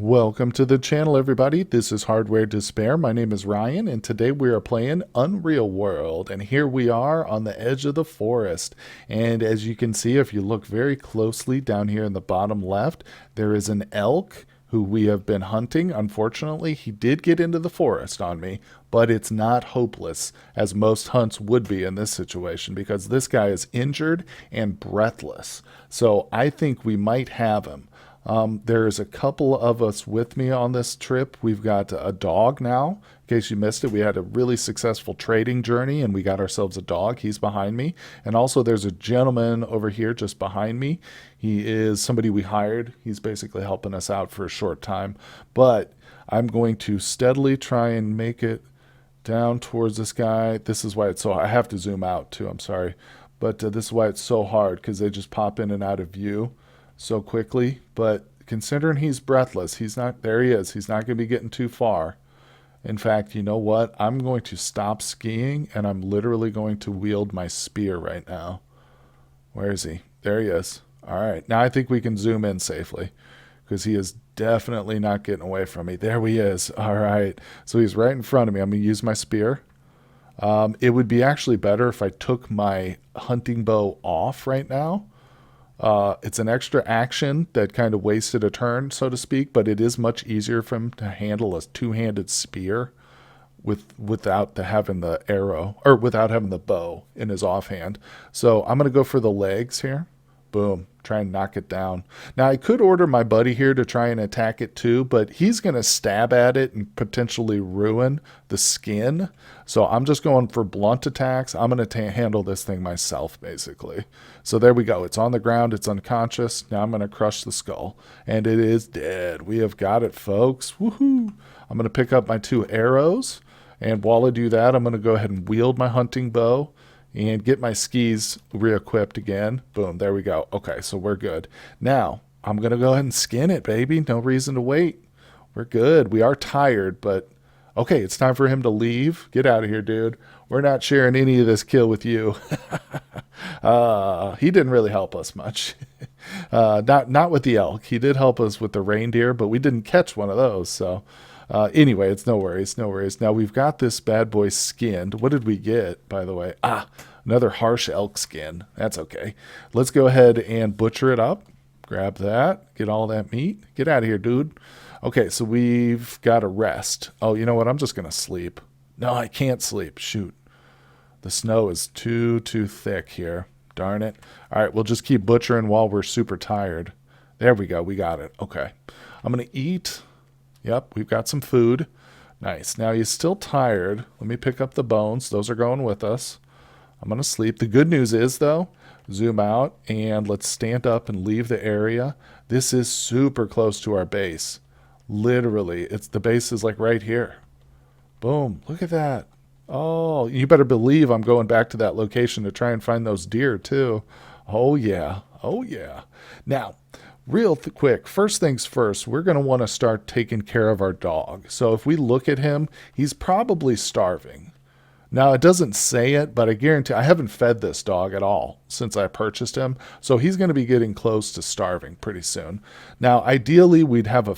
Welcome to the channel, everybody. This is Hardware Despair. My name is Ryan, and today we are playing Unreal World. And here we are on the edge of the forest. And as you can see, if you look very closely down here in the bottom left, there is an elk who we have been hunting. Unfortunately, he did get into the forest on me, but it's not hopeless, as most hunts would be in this situation, because this guy is injured and breathless. So I think we might have him. There's a couple of us with me on this trip. We've got a dog now. In case you missed it, we had a really successful trading journey and we got ourselves a dog. He's behind me. And also there's a gentleman over here just behind me. He is somebody we hired. He's basically helping us out for a short time. But I'm going to steadily try and make it down towards this guy. This is why it's so, I have to zoom out too, I'm sorry. But this is why it's so hard, because they just pop in and out of view so quickly. But considering he's breathless, he's not, there he is, he's not going to be getting too far. In fact, you know what, I'm going to stop skiing and I'm literally going to wield my spear right now. Where is he? There he is. All right, now I think we can zoom in safely, because he is definitely not getting away from me. There he is. All right, so he's right in front of me. I'm going to use my spear. It would be actually better if I took my hunting bow off right now. It's an extra action that kind of wasted a turn, so to speak, but it is much easier for him to handle a two-handed spear without having the arrow, or without having the bow in his offhand. So I'm going to go for the legs here. Boom. Try and knock it down. Now, I could order my buddy here to try and attack it too, but he's going to stab at it and potentially ruin the skin. So I'm just going for blunt attacks. I'm going to handle this thing myself, basically. So there we go. It's on the ground. It's unconscious. Now I'm going to crush the skull. And it is dead. We have got it, folks. Woohoo! I'm going to pick up my two arrows. And while I do that, I'm going to go ahead and wield my hunting bow and get my skis re-equipped again. Boom, there we go. Okay, so we're good. Now, I'm going to go ahead and skin it, baby. No reason to wait. We're good. We are tired, but okay, it's time for him to leave. Get out of here, dude. We're not sharing any of this kill with you. He didn't really help us much. Not with the elk. He did help us with the reindeer, but we didn't catch one of those, so... anyway, it's no worries, no worries. Now we've got this bad boy skinned. What did we get, by the way? Another harsh elk skin. That's okay. Let's go ahead and butcher it up. Grab that. Get all that meat. Get out of here, dude. Okay, so we've got to rest. Oh, you know what? I'm just going to sleep. No, I can't sleep. Shoot. The snow is too thick here. Darn it. All right, we'll just keep butchering while we're super tired. There we go. We got it. Okay. I'm going to eat... Yep, we've got some food. Nice. Now he's still tired. Let me pick up the bones. Those are going with us. I'm going to sleep. The good news is, though, zoom out and let's stand up and leave the area. This is super close to our base. Literally, the base is like right here. Boom. Look at that. Oh, you better believe I'm going back to that location to try and find those deer, too. Oh, yeah. Oh, yeah. Now... Real quick, first things first, we're going to want to start taking care of our dog. So if we look at him, he's probably starving. Now, it doesn't say it, but I guarantee I haven't fed this dog at all since I purchased him. So he's going to be getting close to starving pretty soon. Now, ideally, we'd have a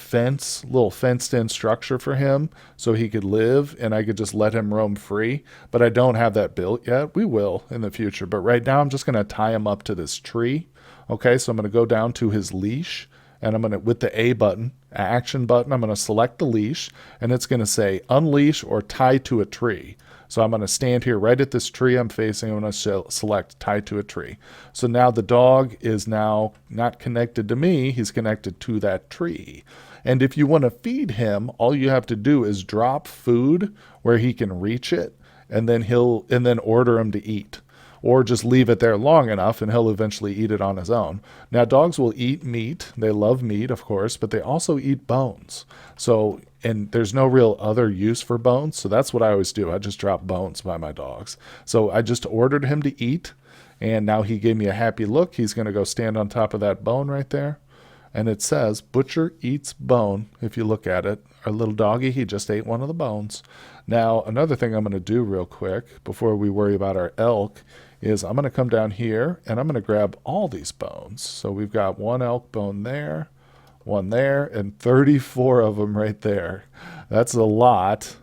little fenced-in structure for him so he could live and I could just let him roam free. But I don't have that built yet. We will in the future. But right now, I'm just going to tie him up to this tree. Okay, so I'm going to go down to his leash, and I'm going to, with the A button, action button, I'm going to select the leash, and it's going to say unleash or tie to a tree. So I'm going to stand here right at this tree I'm facing. I'm going to select tie to a tree. So now the dog is now not connected to me. He's connected to that tree. And if you want to feed him, all you have to do is drop food where he can reach it, and then order him to eat. Or just leave it there long enough and he'll eventually eat it on his own. Now, dogs will eat meat. They love meat, of course, but they also eat bones. So, and there's no real other use for bones. So that's what I always do. I just drop bones by my dogs. So I just ordered him to eat, and now he gave me a happy look. He's going to go stand on top of that bone right there. And it says, butcher eats bone. If you look at it, our little doggy, he just ate one of the bones. Now, another thing I'm going to do real quick before we worry about our elk is I'm going to come down here and I'm going to grab all these bones. So we've got one elk bone there, one there, and 34 of them right there. That's a lot.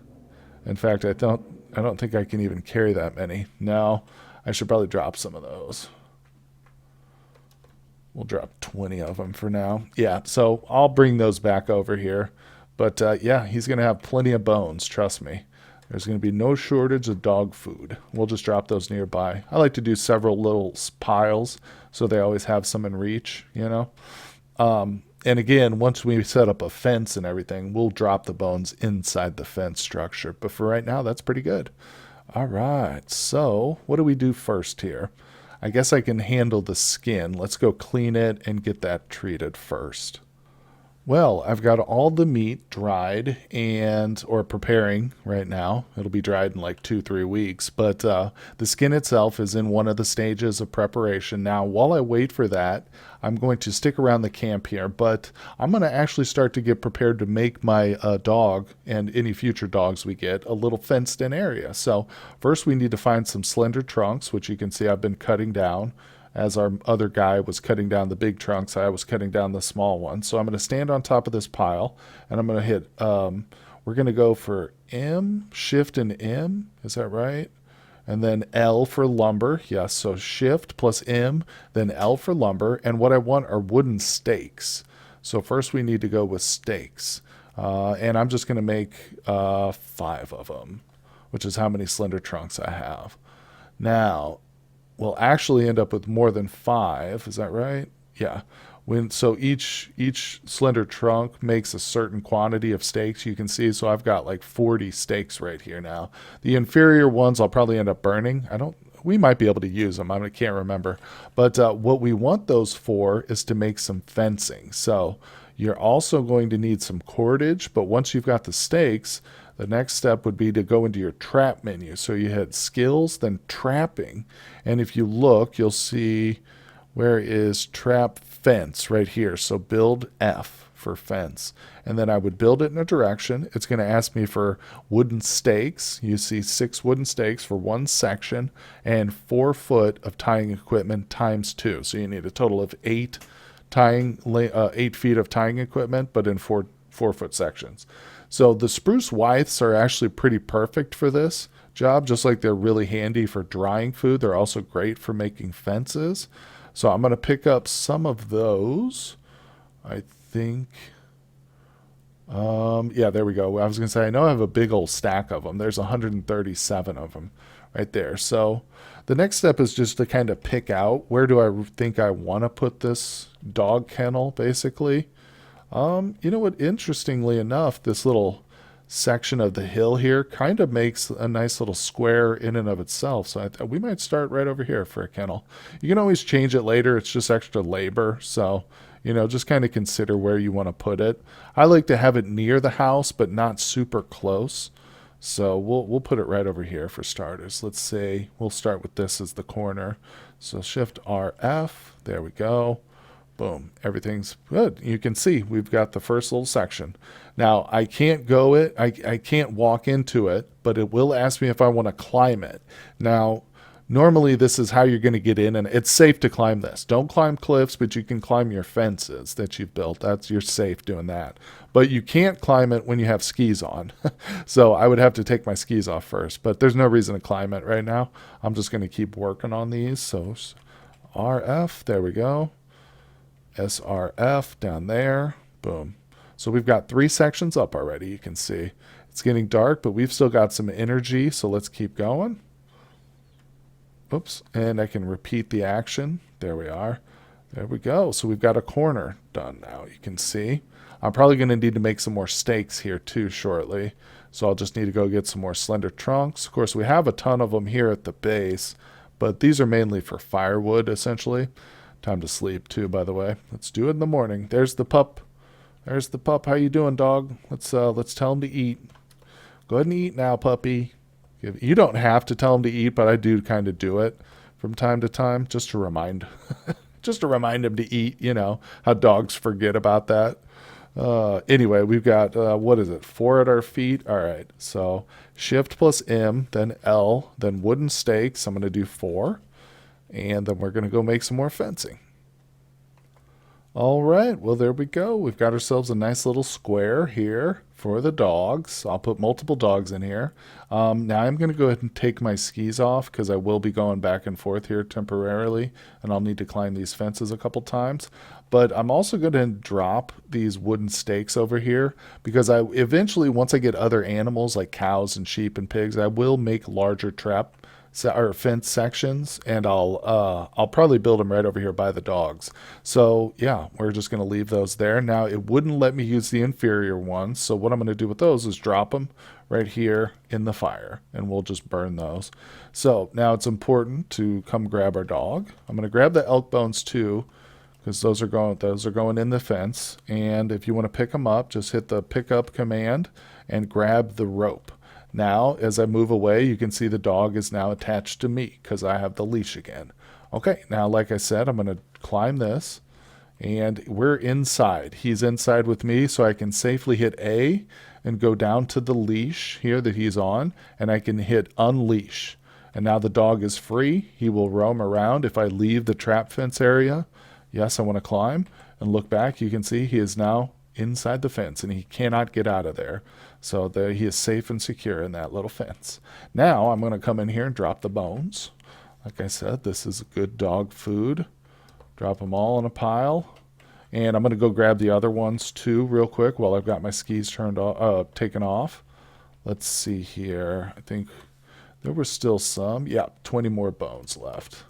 In fact, I don't think I can even carry that many. No, I should probably drop some of those. We'll drop 20 of them for now. Yeah, so I'll bring those back over here. But yeah, he's going to have plenty of bones, trust me. There's going to be no shortage of dog food. We'll just drop those nearby. I like to do several little piles so they always have some in reach, you know. And again, once we set up a fence and everything, we'll drop the bones inside the fence structure. But for right now, that's pretty good. All right, so what do we do first here? I guess I can handle the skin. Let's go clean it and get that treated first. Well, I've got all the meat dried and or preparing right now. It'll be dried in like 2-3 weeks, but the skin itself is in one of the stages of preparation. Now, while I wait for that, I'm going to stick around the camp here, but I'm going to actually start to get prepared to make my dog and any future dogs we get a little fenced in area. So first we need to find some slender trunks, which you can see I've been cutting down. As our other guy was cutting down the big trunks, I was cutting down the small ones. So I'm going to stand on top of this pile, and I'm going to hit, we're going to go for M, Shift and M, is that right? And then L for lumber, yes, so Shift plus M, then L for lumber, and what I want are wooden stakes. So first we need to go with stakes, and I'm just going to make 5 of them, which is how many slender trunks I have. Now, we'll actually end up with more than 5. Is that right? Yeah. So each slender trunk makes a certain quantity of stakes. You can see. So I've got like 40 stakes right here now. The inferior ones I'll probably end up burning. We might be able to use them. I can't remember. But what we want those for is to make some fencing. So you're also going to need some cordage. But once you've got the stakes, the next step would be to go into your trap menu. So you hit skills, then trapping. And if you look, you'll see where is trap fence right here. So build F for fence. And then I would build it in a direction. It's going to ask me for wooden stakes. You see 6 wooden stakes for one section and 4 foot of tying equipment times 2. So you need a total of 8 feet of tying equipment, but in 4-foot sections. So the spruce withes are actually pretty perfect for this job, just like they're really handy for drying food. They're also great for making fences. So I'm going to pick up some of those. I think, yeah, there we go. I was going to say, I know I have a big old stack of them. There's 137 of them right there. So the next step is just to kind of pick out where do I think I want to put this dog kennel, basically. You know what? Interestingly enough, this little section of the hill here kind of makes a nice little square in and of itself. So we might start right over here for a kennel. You can always change it later. It's just extra labor. So, you know, just kind of consider where you want to put it. I like to have it near the house, but not super close. So we'll put it right over here for starters. Let's say we'll start with this as the corner. So Shift RF. There we go. Boom, everything's good. You can see we've got the first little section. Now, I can't I can't walk into it, but it will ask me if I want to climb it. Now, normally this is how you're going to get in, and it's safe to climb this. Don't climb cliffs, but you can climb your fences that you've built. You're safe doing that. But you can't climb it when you have skis on. So I would have to take my skis off first, but there's no reason to climb it right now. I'm just going to keep working on these. So RF, there we go. SRF down there. Boom. So we've got 3 sections up already. You can see it's getting dark, but we've still got some energy. So let's keep going. Oops. And I can repeat the action. There we are. There we go. So we've got a corner done now. You can see. I'm probably going to need to make some more stakes here too shortly. So I'll just need to go get some more slender trunks. Of course, we have a ton of them here at the base, but these are mainly for firewood essentially. Time to sleep too, by the way. Let's do it in the morning. There's the pup. There's the pup. How you doing, dog? Let's tell him to eat. Go ahead and eat now, puppy. You don't have to tell him to eat, but I do kind of do it from time to time just to remind him to eat. You know how dogs forget about that. Anyway, we've got what is it? 4 at our feet. All right. So Shift plus M, then L, then wooden stakes. I'm going to do 4. And then we're going to go make some more fencing. All right, well, there we go. We've got ourselves a nice little square here for the dogs. I'll put multiple dogs in here. Now I'm going to go ahead and take my skis off because I will be going back and forth here temporarily, and I'll need to climb these fences a couple times. But I'm also going to drop these wooden stakes over here because I eventually, once I get other animals like cows and sheep and pigs, I will make larger or fence sections, and I'll probably build them right over here by the dogs. So yeah, we're just going to leave those there. Now it wouldn't let me use the inferior ones, so what I'm going to do with those is drop them right here in the fire, and we'll just burn those. So now it's important to come grab our dog. I'm going to grab the elk bones too, because those are going in the fence. And if you want to pick them up, just hit the pick up command and grab the rope. Now, as I move away, you can see the dog is now attached to me because I have the leash again. Okay, now, like I said, I'm going to climb this, and we're inside. He's inside with me, so I can safely hit A and go down to the leash here that he's on, and I can hit unleash. And now the dog is free. He will roam around. If I leave the trap fence area, yes, I want to climb and look back, you can see he is now inside the fence and he cannot get out of there. So there he is safe and secure in that little fence. Now I'm going to come in here and drop the bones. Like I said, this is good dog food. Drop them all in a pile. And I'm going to go grab the other ones too real quick while I've got my skis taken off. Let's see here. I think there were still some. Yeah, 20 more bones left.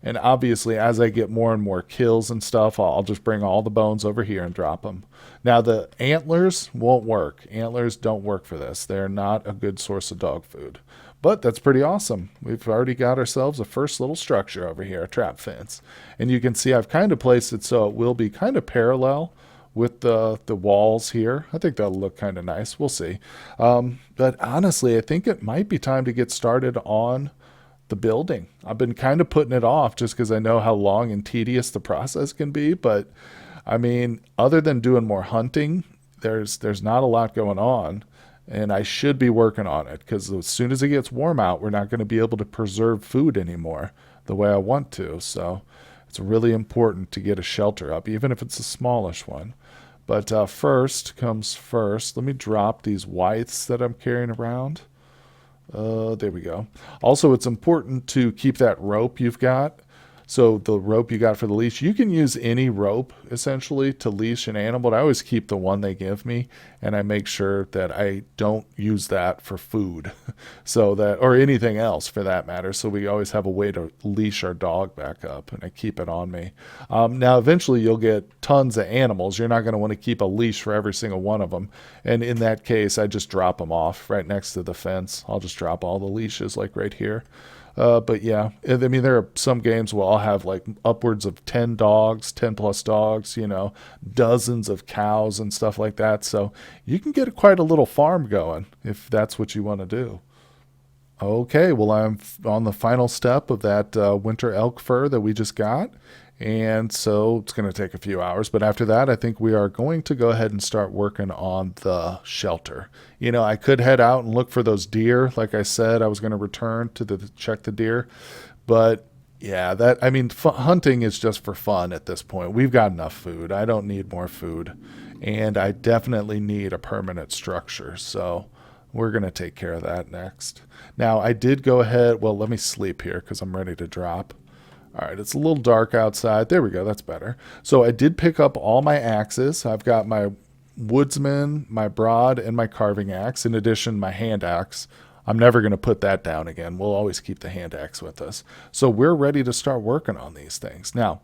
And obviously, as I get more and more kills and stuff, I'll just bring all the bones over here and drop them. Now, the antlers won't work. Antlers don't work for this. They're not a good source of dog food. But that's pretty awesome. We've already got ourselves a first little structure over here, a trap fence. And you can see I've kind of placed it so it will be kind of parallel with the walls here. I think that'll look kind of nice. We'll see. But honestly, I think it might be time to get started on the building. I've been kind of putting it off just because I know how long and tedious the process can be. But I mean, other than doing more hunting, there's not a lot going on, and I should be working on it because as soon as it gets warm out, we're not going to be able to preserve food anymore the way I want to. So it's really important to get a shelter up, even if it's a smallish one. But first comes first. Let me drop these withes that I'm carrying around. There we go. Also, it's important to keep that rope you've got. So the rope you got for the leash, you can use any rope essentially to leash an animal, but I always keep the one they give me, and I make sure that I don't use that for food, so that, or anything else for that matter. So we always have a way to leash our dog back up, and I keep it on me. Now, eventually you'll get tons of animals. You're not going to want to keep a leash for every single one of them. And in that case, I just drop them off right next to the fence. I'll just drop all the leashes like right here. But yeah, I mean, there are some games where I'll have like upwards of 10 dogs, 10 plus dogs, dozens of cows and stuff like that. So you can get quite a little farm going if that's what you want to do. Okay, well, I'm on the final step of that winter elk fur that we just got. And so it's going to take a few hours. But after that, I think we are going to go ahead and start working on the shelter. I could head out and look for those deer. Like I said, I was going to return to check the deer. But yeah, hunting is just for fun at this point. We've got enough food. I don't need more food. And I definitely need a permanent structure. So we're going to take care of that next. Now, I did go ahead. Well, let me sleep here because I'm ready to drop. All right, it's a little dark outside. There we go. That's better. So I did pick up all my axes. I've got my woodsman, my broad, and my carving axe. In addition, my hand axe. I'm never going to put that down again. We'll always keep the hand axe with us. So we're ready to start working on these things. Now,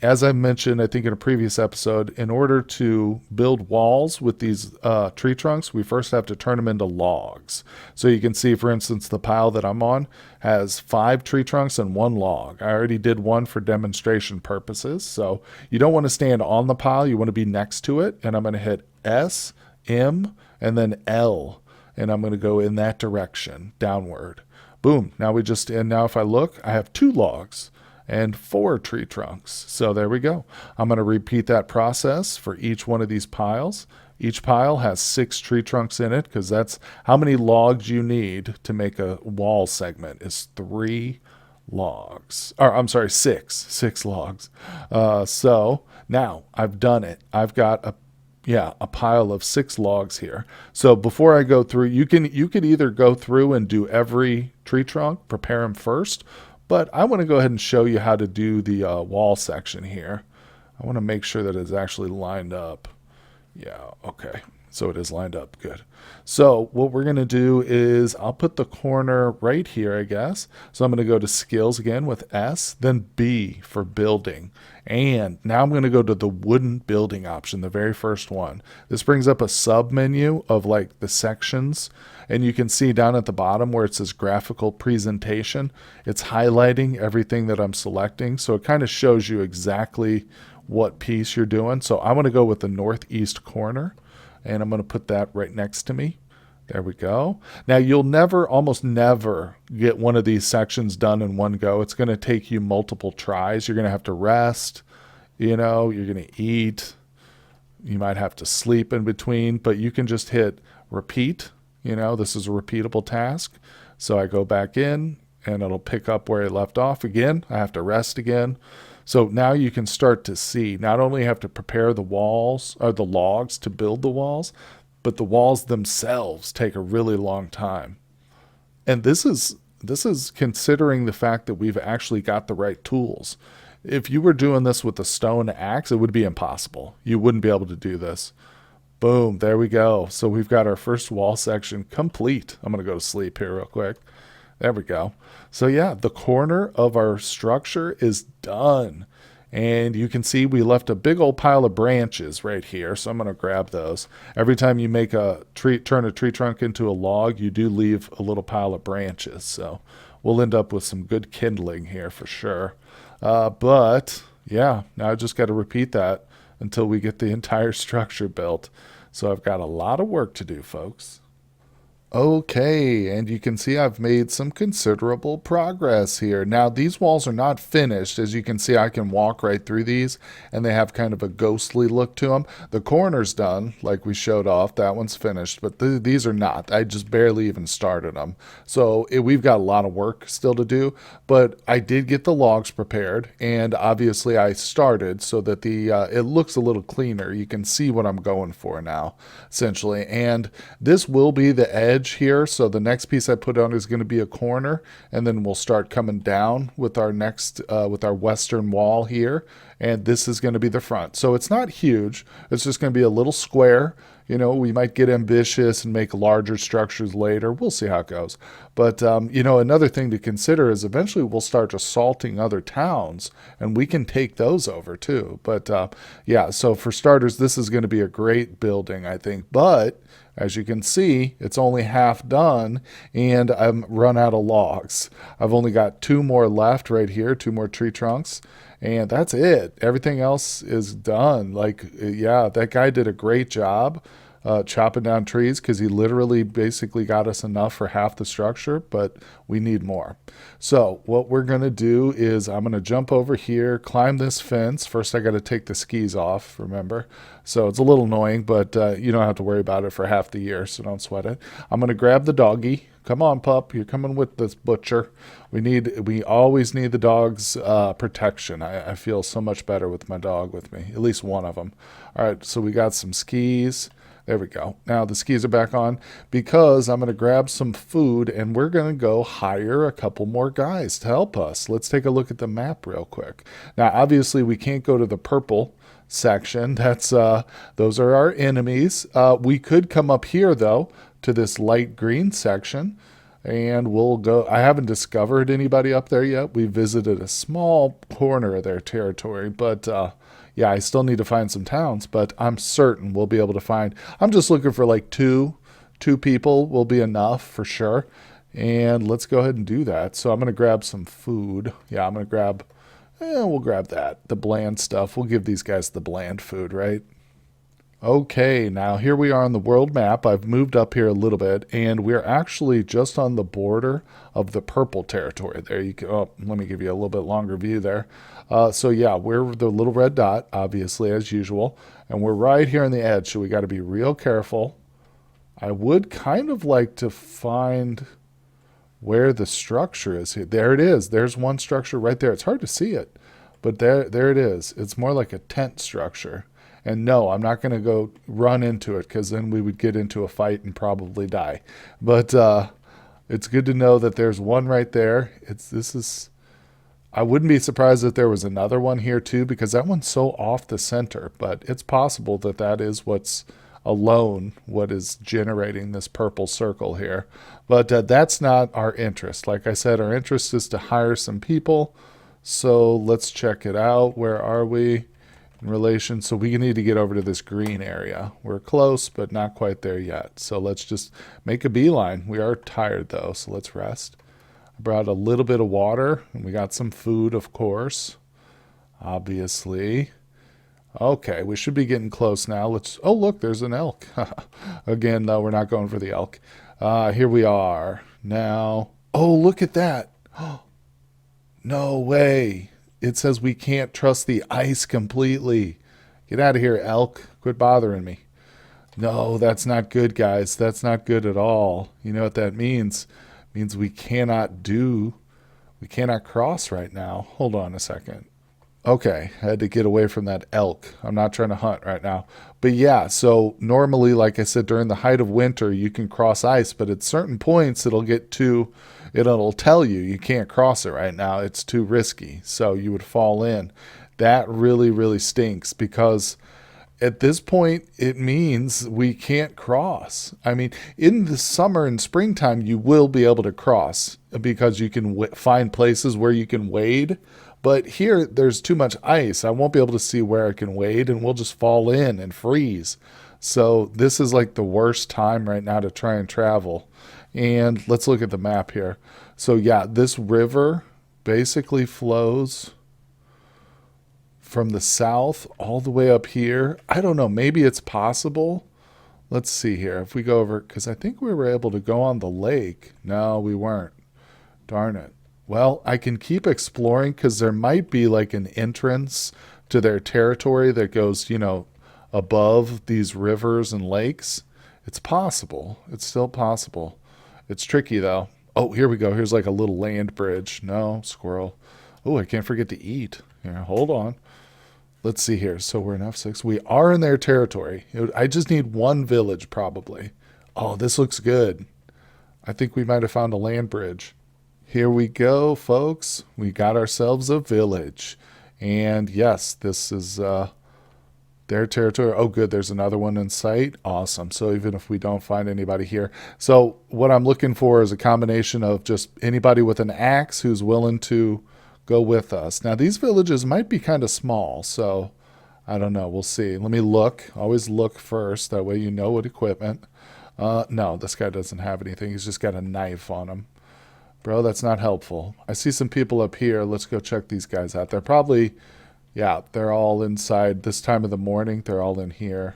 as I mentioned, I think in a previous episode, in order to build walls with these tree trunks, we first have to turn them into logs. So you can see, for instance, the pile that I'm on has 5 tree trunks and 1 log. I already did one for demonstration purposes. So you don't want to stand on the pile. You want to be next to it. And I'm going to hit S, M, and then L. And I'm going to go in that direction, downward. Boom. Now if I look, I have 2 logs and 4 tree trunks. So there we go. I'm going to repeat that process for each one of these piles. Each pile has 6 tree trunks in it because that's how many logs you need to make a wall segment is 3 logs. Or I'm sorry, six logs. So now I've done it. I've got a pile of 6 logs here. So before I go through, you could either go through and do every tree trunk, prepare them first, but I want to go ahead and show you how to do the wall section here. I want to make sure that it's actually lined up. Yeah, okay. So it is lined up. Good. So what we're going to do is I'll put the corner right here, I guess. So I'm going to go to skills again with S, then B for building. And now I'm going to go to the wooden building option, the very first one. This brings up a sub menu of like the sections. And you can see down at the bottom where it says graphical presentation, it's highlighting everything that I'm selecting. So it kind of shows you exactly what piece you're doing. So I want to go with the northeast corner, and I'm going to put that right next to me. There we go. Now you'll almost never get one of these sections done in one go. It's going to take you multiple tries. You're going to have to rest, you're going to eat. You might have to sleep in between, but you can just hit repeat. This is a repeatable task. So I go back in and it'll pick up where it left off again. I have to rest again. So now you can start to see, not only have to prepare the walls or the logs to build the walls, but the walls themselves take a really long time. And this is considering the fact that we've actually got the right tools. If you were doing this with a stone axe, it would be impossible. You wouldn't be able to do this. Boom, there we go. So we've got our first wall section complete. I'm going to go to sleep here real quick. There we go. So yeah, the corner of our structure is done. And you can see we left a big old pile of branches right here. So I'm going to grab those. Every time you make turn a tree trunk into a log, you do leave a little pile of branches. So we'll end up with some good kindling here for sure. But yeah, now I just got to repeat that until we get the entire structure built. So I've got a lot of work to do, folks. Okay, and you can see I've made some considerable progress here. Now, these walls are not finished. As you can see, I can walk right through these, and they have kind of a ghostly look to them. The corner's done, like we showed off. That one's finished, but these are not. I just barely even started them. So we've got a lot of work still to do, but I did get the logs prepared, and obviously I started so that it looks a little cleaner. You can see what I'm going for now, essentially. And this will be the edge here. So the next piece I put on is going to be a corner, and then we'll start coming down with our next with our western wall here, and this is going to be the front. So it's not huge. It's just going to be a little square. We might get ambitious and make larger structures later. We'll see how it goes. But, another thing to consider is eventually we'll start assaulting other towns, and we can take those over too. But, yeah, so for starters, this is going to be a great building, I think. But as you can see, it's only half done, and I'm run out of logs. I've only got 2 more left right here, 2 more tree trunks. And that's it. Everything else is done. Yeah, that guy did a great job chopping down trees because he literally basically got us enough for half the structure, but we need more. So what we're going to do is I'm going to jump over here, climb this fence. First, I got to take the skis off, remember? So it's a little annoying, but you don't have to worry about it for half the year, so don't sweat it. I'm going to grab the doggy. Come on, pup. You're coming with this butcher. We always need the dog's protection. I feel so much better with my dog with me, at least one of them. All right, so we got some skis. There we go. Now the skis are back on because I'm going to grab some food, and we're going to go hire a couple more guys to help us. Let's take a look at the map real quick. Now, obviously, we can't go to the purple section. Those are our enemies. We could come up here, though, to this light green section, and we'll go. I haven't discovered anybody up there yet. We visited a small corner of their territory, but yeah, I still need to find some towns, but I'm certain we'll be able to find. I'm just looking for like two people will be enough for sure. And let's go ahead and do that. So I'm going to grab some food. Yeah, I'm going to grab, we'll grab that, the bland stuff. We'll give these guys the bland food, right? Okay, now here we are on the world map. I've moved up here a little bit, and we're actually just on the border of the purple territory. There you go. Oh, let me give you a little bit longer view there. So yeah, we're the little red dot, obviously, as usual, and we're right here on the edge, so we got to be real careful. I would kind of like to find where the structure is here. There it is. There's one structure right there. It's hard to see it, but there it is. It's more like a tent structure. And no, I'm not going to go run into it because then we would get into a fight and probably die. But it's good to know that there's one right there. I wouldn't be surprised if there was another one here too, because that one's so off the center. But it's possible that that is what's alone what is generating this purple circle here. But that's not our interest. Like I said, our interest is to hire some people. So let's check it out. Where are we in relation? So we need to get over to this green area. We're close, but not quite there yet. So let's just make a beeline. We are tired though, so let's rest. I brought a little bit of water, and we got some food, of course, obviously. Okay, we should be getting close now. Oh, look, there's an elk. Again, though, we're not going for the elk. Here we are. Now, oh, look at that. No way. It says we can't trust the ice completely. Get out of here, elk. Quit bothering me. No, that's not good, guys. That's not good at all. You know what that means? It means we cannot cross right now. Hold on a second. Okay, I had to get away from that elk. I'm not trying to hunt right now. But yeah, so normally, like I said, during the height of winter, you can cross ice, but at certain points, it'll tell you you can't cross it right now. It's too risky. So you would fall in. That really, really stinks because at this point, it means we can't cross. I mean, in the summer and springtime, you will be able to cross because you can find places where you can wade. But here, there's too much ice. I won't be able to see where I can wade, and we'll just fall in and freeze. So this is like the worst time right now to try and travel. And let's look at the map here. So yeah, this river basically flows from the south all the way up here. I don't know. Maybe it's possible. Let's see here. If we go over, because I think we were able to go on the lake. No, we weren't. Darn it. Well, I can keep exploring because there might be like an entrance to their territory that goes, above these rivers and lakes. It's possible. It's still possible. It's tricky though. Oh, here we go. Here's like a little land bridge. No, squirrel. Oh, I can't forget to eat. Here, hold on. Let's see here. So we're in F6. We are in their territory. I just need one village probably. Oh, this looks good. I think we might have found a land bridge. Here we go, folks. We got ourselves a village. And yes, this is their territory. Oh, good. There's another one in sight. Awesome. So even if we don't find anybody here. So what I'm looking for is a combination of just anybody with an axe who's willing to go with us. Now, these villages might be kind of small, so I don't know. We'll see. Let me look. Always look first. That way you know what equipment. No, this guy doesn't have anything. He's just got a knife on him. Bro, that's not helpful. I see some people up here. Let's go check these guys out. They're probably, yeah, they're all inside this time of the morning. They're all in here.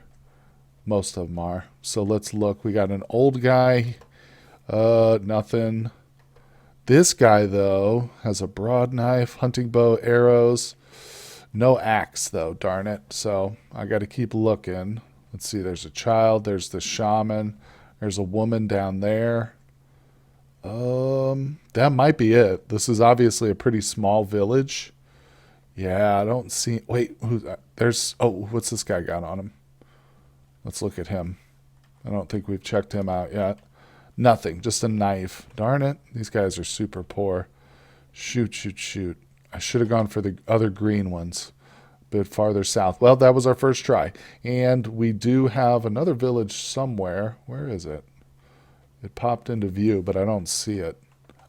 Most of them are. So let's look. We got an old guy. Nothing. This guy, though, has a broad knife, hunting bow, arrows. No axe, though, darn it. So I got to keep looking. Let's see. There's a child. There's the shaman. There's a woman down there. That might be it. This is obviously a pretty small village. Yeah, I don't see. Wait, what's this guy got on him? Let's look at him. I don't think we've checked him out yet. Nothing, just a knife. Darn it. These guys are super poor. Shoot, shoot, shoot. I should have gone for the other green ones. A bit farther south. Well, that was our first try. And we do have another village somewhere. Where is it? It popped into view, but I don't see it.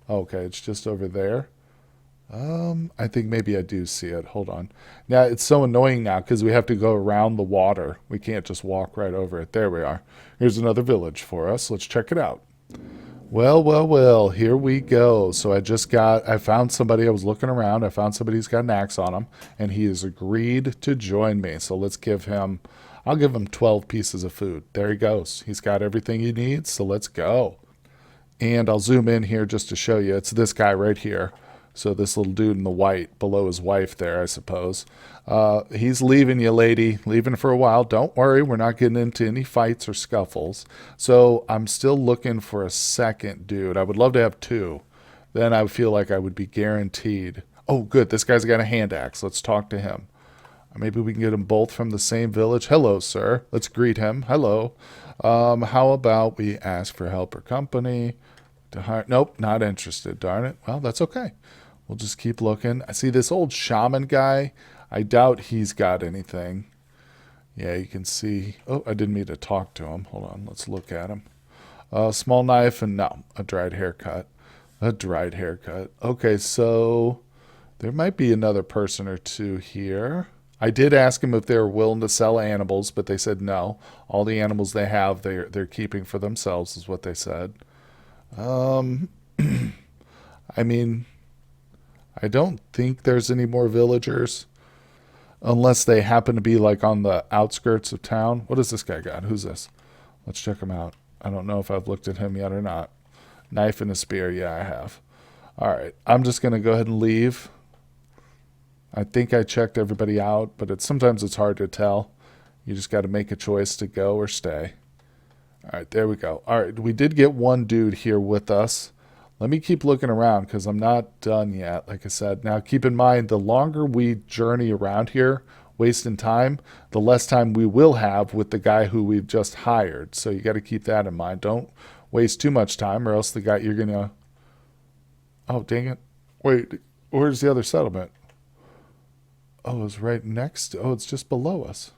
Okay, it's just over there. I think maybe I do see it. Hold on. Now, it's so annoying now because we have to go around the water. We can't just walk right over it. There we are. Here's another village for us. Let's check it out. Well, well, well, here we go. So I found somebody. I was looking around. I found somebody who's got an axe on him, and he has agreed to join me. So I'll give him 12 pieces of food. There he goes. He's got everything he needs, so let's go. And I'll zoom in here just to show you. It's this guy right here. So this little dude in the white below his wife there, I suppose. He's leaving you, lady. Leaving for a while. Don't worry, we're not getting into any fights or scuffles. So I'm still looking for a second dude. I would love to have two. Then I feel like I would be guaranteed. Oh, good. This guy's got a hand axe. Let's talk to him. Maybe we can get them both from the same village. Hello, sir. Let's greet him. Hello. How about we ask for help or company to hire? Nope, not interested. Darn it. Well, that's okay. We'll just keep looking. I see this old shaman guy. I doubt he's got anything. Yeah, you can see. Oh, I didn't mean to talk to him. Hold on. Let's look at him. Small knife and no, a dried haircut. A dried haircut. Okay, so there might be another person or two here. I did ask him if they were willing to sell animals, but they said no. All the animals they have, they're keeping for themselves, is what they said. Um, I mean, I don't think there's any more villagers unless they happen to be like on the outskirts of town. What does this guy got? Who's this? Let's check him out. I don't know if I've looked at him yet or not. Knife and a spear. Yeah, I have. All right. I'm just going to go ahead and leave. I think I checked everybody out, but sometimes it's hard to tell. You just got to make a choice to go or stay. All right, there we go. All right, we did get one dude here with us. Let me keep looking around because I'm not done yet, like I said. Now, keep in mind, the longer we journey around here, wasting time, the less time we will have with the guy who we've just hired. So you got to keep that in mind. Don't waste too much time or else the guy you're going to... Oh, dang it. Wait, where's the other settlement? Oh, it's right next to... Oh, it's just below us.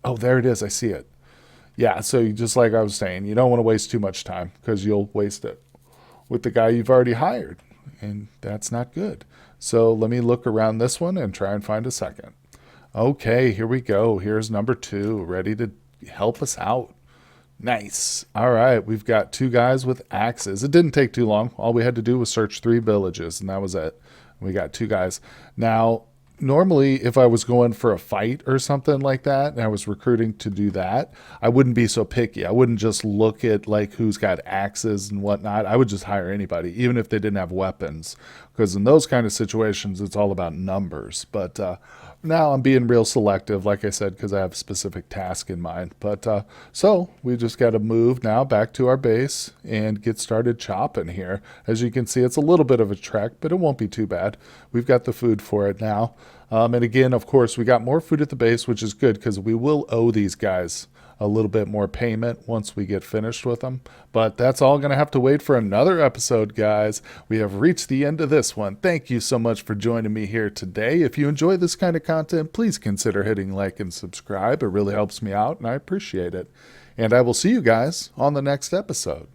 Oh, there it is. I see it. Yeah, so just like I was saying, you don't want to waste too much time because you'll waste it with the guy you've already hired, and that's not good. So let me look around this one and try and find a second. Okay, here we go. Here's number 2, ready to help us out. Nice. All right, we've got 2 guys with axes. It didn't take too long. All we had to do was search 3 villages, and that was it. We got 2 guys. Now, normally, if I was going for a fight or something like that, and I was recruiting to do that, I wouldn't be so picky. I wouldn't just look at like who's got axes and whatnot. I would just hire anybody, even if they didn't have weapons, because in those kind of situations, it's all about numbers. But now I'm being real selective, like I said, because I have a specific task in mind. But so we just got to move now back to our base and get started chopping here. As you can see, it's a little bit of a trek, but it won't be too bad. We've got the food for it now. And again, of course, we got more food at the base, which is good because we will owe these guys a little bit more payment once we get finished with them. But that's all going to have to wait for another episode, guys. We have reached the end of this one. Thank you so much for joining me here today. If you enjoy this kind of content, please consider hitting like and subscribe. It really helps me out, and I appreciate it. And I will see you guys on the next episode.